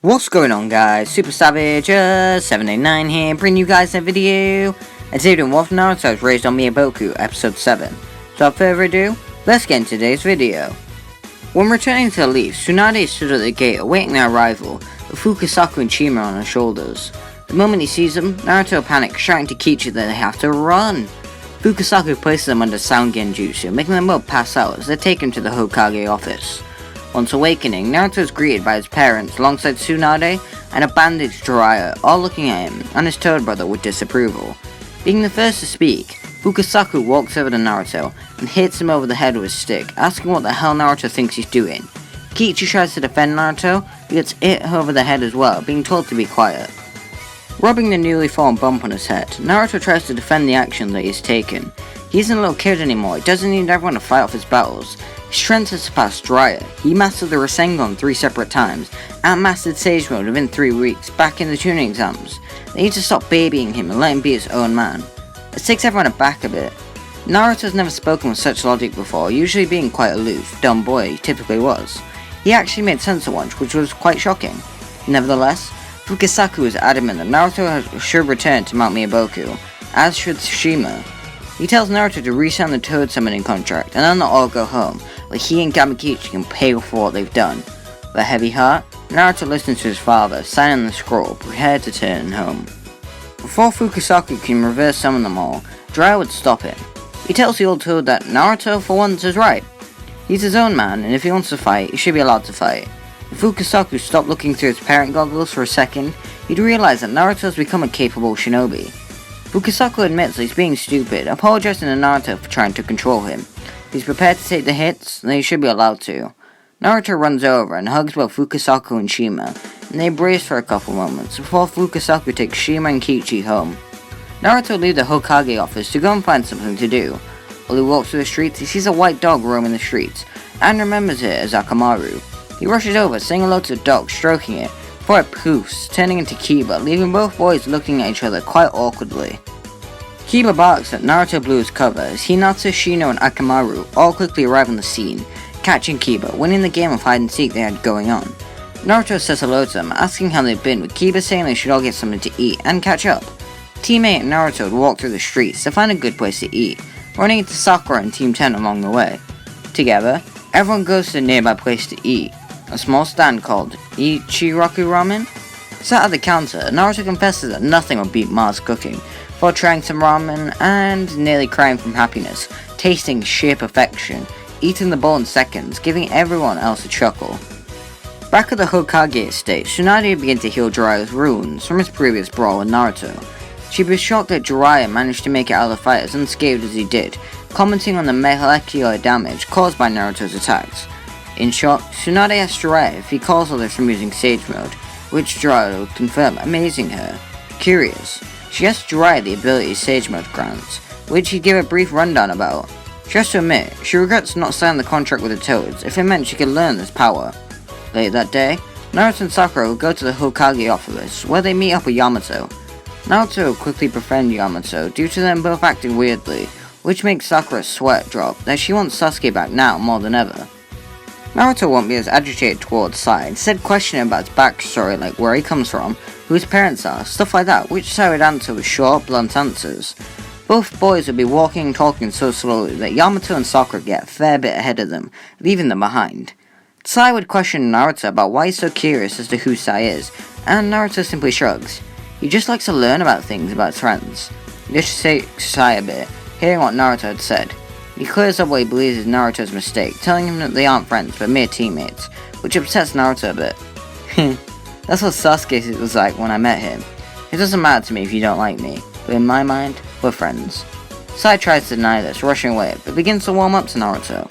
What's going on, guys? Super Savage 789 here, bringing you guys a video. And today doing Wolf Naruto I was raised on Myoboku, episode 7. So without further ado, let's get into today's video. When returning to the leaf, Tsunade stood at the gate awaiting their arrival, with Fukasaku and Chima on her shoulders. The moment he sees them, Naruto panics, shouting to Kichi that they have to run. Fukasaku places them under sound genjutsu, making them both pass out as they're taken to the Hokage office. Once awakening, Naruto is greeted by his parents alongside Tsunade and a bandaged Jiraiya, all looking at him and his third brother with disapproval. Being the first to speak, Fukasaku walks over to Naruto and hits him over the head with his stick, asking what the hell Naruto thinks he's doing. Kichi tries to defend Naruto, but gets hit over the head as well, being told to be quiet. Rubbing the newly formed bump on his head, Naruto tries to defend the action that he's taken. He isn't a little kid anymore, he doesn't need everyone to fight off his battles. His strength has surpassed Jiraiya. He mastered the Rasengan 3 separate times, and mastered Sage Mode within 3 weeks, back in the tuning exams. They need to stop babying him and let him be his own man. It takes everyone aback a bit. Naruto's never spoken with such logic before, usually being quite aloof, dumb boy he typically was. He actually made sense at once, which was quite shocking. Nevertheless, Fukasaku is adamant that Naruto should return to Mount Myoboku, as should Tsushima. He tells Naruto to re-sign the Toad summoning contract, and then they'll all go home, where he and Gamakichi can pay for what they've done. With a heavy heart, Naruto listens to his father, signing the scroll, prepared to turn home. Before Fukasaku can reverse summon them all, Jiraiya would stop him. He tells the old Toad that Naruto, for once, is right. He's his own man, and if he wants to fight, he should be allowed to fight. If Fukasaku stopped looking through his parent goggles for a second, he'd realize that Naruto has become a capable shinobi. Fukasaku admits that he's being stupid, apologizing to Naruto for trying to control him. If he's prepared to take the hits, then he should be allowed to. Naruto runs over and hugs both Fukasaku and Shima, and they embrace for a couple moments before Fukasaku takes Shima and Kichi home. Naruto leaves the Hokage office to go and find something to do. While he walks through the streets, he sees a white dog roaming the streets, and remembers it as Akamaru. He rushes over, saying hello to the dog, stroking it, before it poofs, turning into Kiba, leaving both boys looking at each other quite awkwardly. Kiba barks that Naruto blew his cover as Hinata, Shino, and Akamaru all quickly arrive on the scene, catching Kiba, winning the game of hide-and-seek they had going on. Naruto says hello to them, asking how they've been, with Kiba saying they should all get something to eat and catch up. Teammate and Naruto would walk through the streets to find a good place to eat, running into Sakura and Team 10 along the way. Together, everyone goes to the nearby place to eat, a small stand called Ichiraku Ramen. Sat at the counter, Naruto confesses that nothing would beat Ma's cooking, before trying some ramen and nearly crying from happiness, tasting sheer perfection, eating the bowl in seconds, giving everyone else a chuckle. Back at the Hokage estate, Tsunade began to heal Jiraiya's wounds from his previous brawl with Naruto. She was shocked that Jiraiya managed to make it out of the fight as unscathed as he did, commenting on the molecular damage caused by Naruto's attacks. In shock, Tsunade asks Jiraiya if he calls others from using Sage Mode, which Jiraiya would confirm, amazing her. Curious, she asks Jiraiya the ability Sage Mode grants, which he'd give a brief rundown about. She has to admit, she regrets not signing the contract with the Toads if it meant she could learn this power. Later that day, Naruto and Sakura will go to the Hokage office, where they meet up with Yamato. Naruto will quickly befriend Yamato due to them both acting weirdly, which makes Sakura's sweat drop, that she wants Sasuke back now more than ever. Naruto won't be as agitated towards Sai, instead questioning about his backstory, like where he comes from, who his parents are, stuff like that, which Sai would answer with short, blunt answers. Both boys would be walking and talking so slowly that Yamato and Sakura get a fair bit ahead of them, leaving them behind. Sai would question Naruto about why he's so curious as to who Sai is, and Naruto simply shrugs. He just likes to learn about things about his friends. This shakes Sai a bit, hearing what Naruto had said. He clears up what he believes is Naruto's mistake, telling him that they aren't friends but mere teammates, which upsets Naruto a bit. That's what Sasuke was like when I met him. It doesn't matter to me if you don't like me, but in my mind, we're friends. Sai tries to deny this, rushing away, but begins to warm up to Naruto.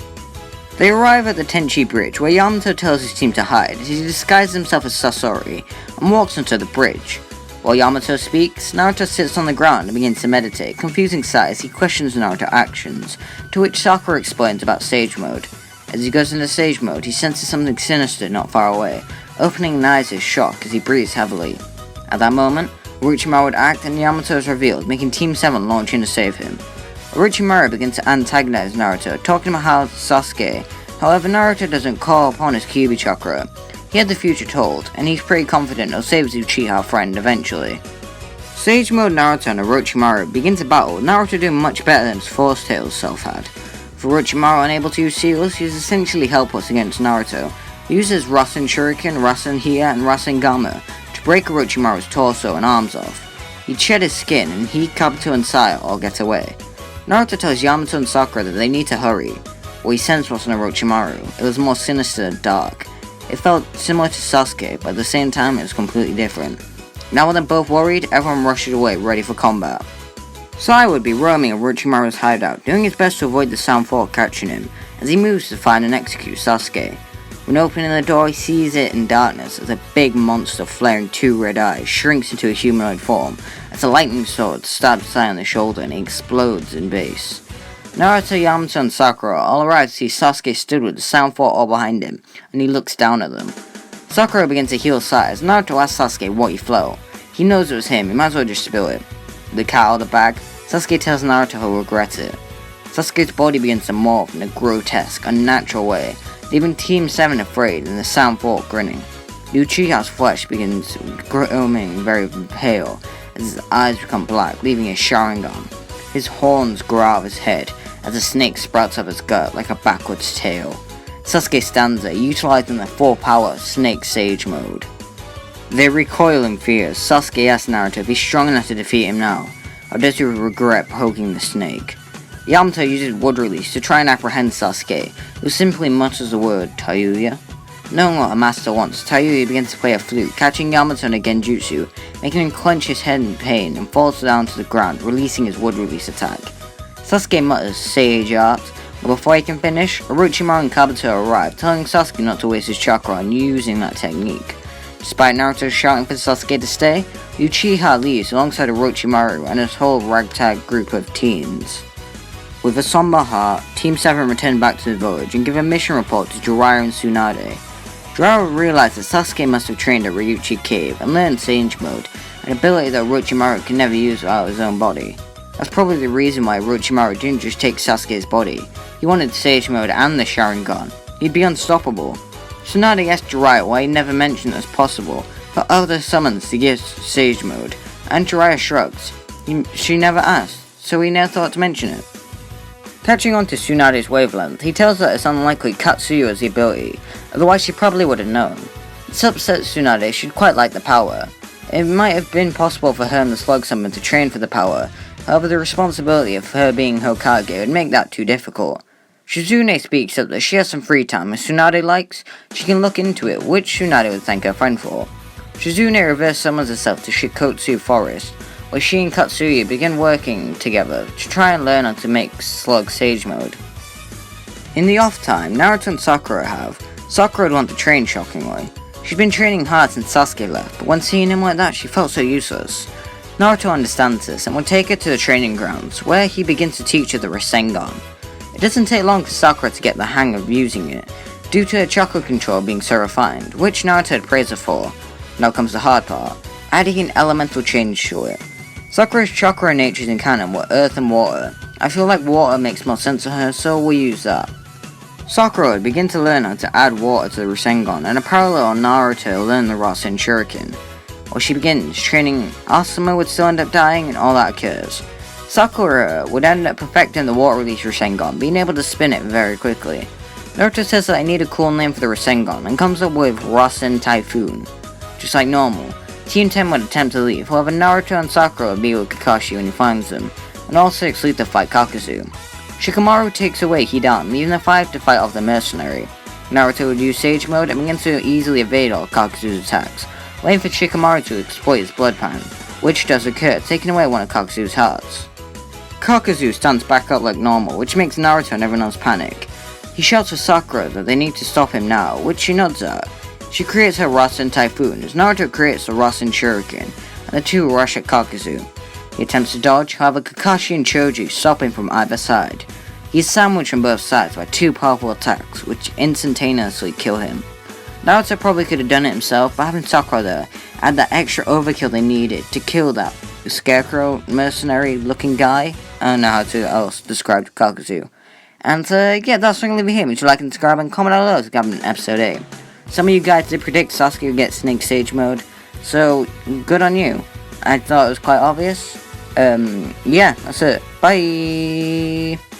They arrive at the Tenchi Bridge, where Yamato tells his team to hide as he disguises himself as Sasori and walks onto the bridge. While Yamato speaks, Naruto sits on the ground and begins to meditate, confusing Sai as he questions Naruto's actions, to which Sakura explains about Sage Mode. As he goes into Sage Mode, he senses something sinister not far away, opening his eyes in shock as he breathes heavily. At that moment, Orochimaru would act and Yamato is revealed, making Team 7 launch in to save him. Orochimaru begins to antagonize Naruto, talking about how Sasuke. However, Naruto doesn't call upon his Kyuubi chakra. He had the future told, and he's pretty confident he'll save his Uchiha friend eventually. Sage Mode Naruto and Orochimaru begins a battle, with Naruto doing much better than his Force Tails self had. With Orochimaru unable to use seals, he's essentially helpless against Naruto. He uses Rasen Shuriken, Rasen Hiya, and Rasen Gamma to break Orochimaru's torso and arms off. He'd shed his skin, and he, Kabuto, and Saya all get away. Naruto tells Yamato and Sakura that they need to hurry. What he sensed wasn't Orochimaru, it was more sinister and dark. It felt similar to Sasuke, but at the same time it was completely different. Now when they're both worried, everyone rushes away, ready for combat. Saya would be roaming Orochimaru's hideout, doing his best to avoid the Sound Fork catching him, as he moves to find and execute Sasuke. When opening the door, he sees it in darkness as a big monster flaring 2 red eyes shrinks into a humanoid form, as a lightning sword stabs Saya on the shoulder and he explodes in base. Naruto, Yamato, and Sakura all arrive to see Sasuke stood with the Sound Fork all behind him, and he looks down at them. Sakura begins to heal Saya as Naruto asks Sasuke what he felt. He knows it was him, he might as well just spill it. With the cat out of the bag, Sasuke tells Naruto he'll regret it. Sasuke's body begins to morph in a grotesque, unnatural way, leaving Team 7 afraid and the Sound Fork grinning. The Uchiha's flesh begins growing very pale as his eyes become black, leaving his Sharingan. His horns grow out of his head as a snake sprouts up his gut like a backwards tail. Sasuke stands there, utilizing the full power of Snake Sage Mode. They recoil in fear as Sasuke asks Naruto if he's strong enough to defeat him now, or does he regret poking the snake. Yamato uses Wood Release to try and apprehend Sasuke, who simply mutters the word Tayuya. Knowing what a master wants, Tayuya begins to play a flute, catching Yamato in a genjutsu, making him clench his head in pain and falls down to the ground, releasing his Wood Release attack. Sasuke mutters Sage Art, but before he can finish, Orochimaru and Kabuto arrive, telling Sasuke not to waste his chakra on using that technique. Despite Naruto shouting for Sasuke to stay, Uchiha leaves alongside Orochimaru and his whole ragtag group of teens. With a somber heart, Team 7 return back to the village and give a mission report to Jiraiya and Tsunade. Jiraiya realizes that Sasuke must have trained at Ryuchi Cave and learned Sage Mode, an ability that Orochimaru can never use without his own body. That's probably the reason why Orochimaru didn't just take Sasuke's body. He wanted Sage Mode and the Sharingan. He'd be unstoppable. Tsunade asked Jiraiya why he never mentioned it as possible for other summons to give Sage Mode, and Jiraiya shrugs. She never asked, so he never thought to mention it. Catching on to Tsunade's wavelength, he tells her it's unlikely Katsuyu has the ability, otherwise she probably would have known. This upsets Tsunade, she'd quite like the power. It might have been possible for her and the Slug Summon to train for the power, however the responsibility of her being Hokage would make that too difficult. Shizune speaks up that she has some free time if Tsunade likes, she can look into it, which Tsunade would thank her friend for. Shizune reverse summons herself to Shikotsu Forest, where she and Katsuya begin working together to try and learn how to make Slug Sage Mode. In the off time, Naruto and Sakura would want to train shockingly. She'd been training hard since Sasuke left, but when seeing him like that she felt so useless. Naruto understands this and would take her to the training grounds, where he begins to teach her the Rasengan. It doesn't take long for Sakura to get the hang of using it, due to her chakra control being so refined, which Naruto had praised her for. Now comes the hard part, adding an elemental change to it. Sakura's chakra natures in canon were earth and water. I feel like water makes more sense to her, so we'll use that. Sakura would begin to learn how to add water to the Rasengan, and a parallel on Naruto will learn the Rasen Shuriken. While she begins training, Asuma would still end up dying and all that occurs. Sakura would end up perfecting the water release Rasengan, being able to spin it very quickly. Naruto says that I need a cool name for the Rasengan and comes up with Rasen Typhoon. Just like normal, Team 10 would attempt to leave, however Naruto and Sakura would be with Kakashi when he finds them, and all 6 leave to fight Kakuzu. Shikamaru takes away Hidan, leaving the 5 to fight off the mercenary. Naruto would use Sage Mode and begins to easily evade all Kakuzu's attacks, waiting for Shikamaru to exploit his blood pan, which does occur, taking away one of Kakuzu's hearts. Kakuzu stands back up like normal, which makes Naruto and everyone else panic. He shouts for Sakura that they need to stop him now, which she nods at. She creates her Rasen Typhoon as Naruto creates the Rasen Shuriken, and the two rush at Kakuzu. He attempts to dodge, however Kakashi and Choji stop him from either side. He is sandwiched on both sides by 2 powerful attacks, which instantaneously kill him. Naruto probably could have done it himself, but having Sakura there add that extra overkill they needed to kill that scarecrow mercenary looking guy. I don't know how to else describe Kakuzu. And yeah, that's what I'm going to leave it here. Would you like and subscribe and comment down below to get an episode 8. some of you guys did predict Sasuke would get Snake Sage mode, so good on you. I thought it was quite obvious. Yeah, that's it. Bye!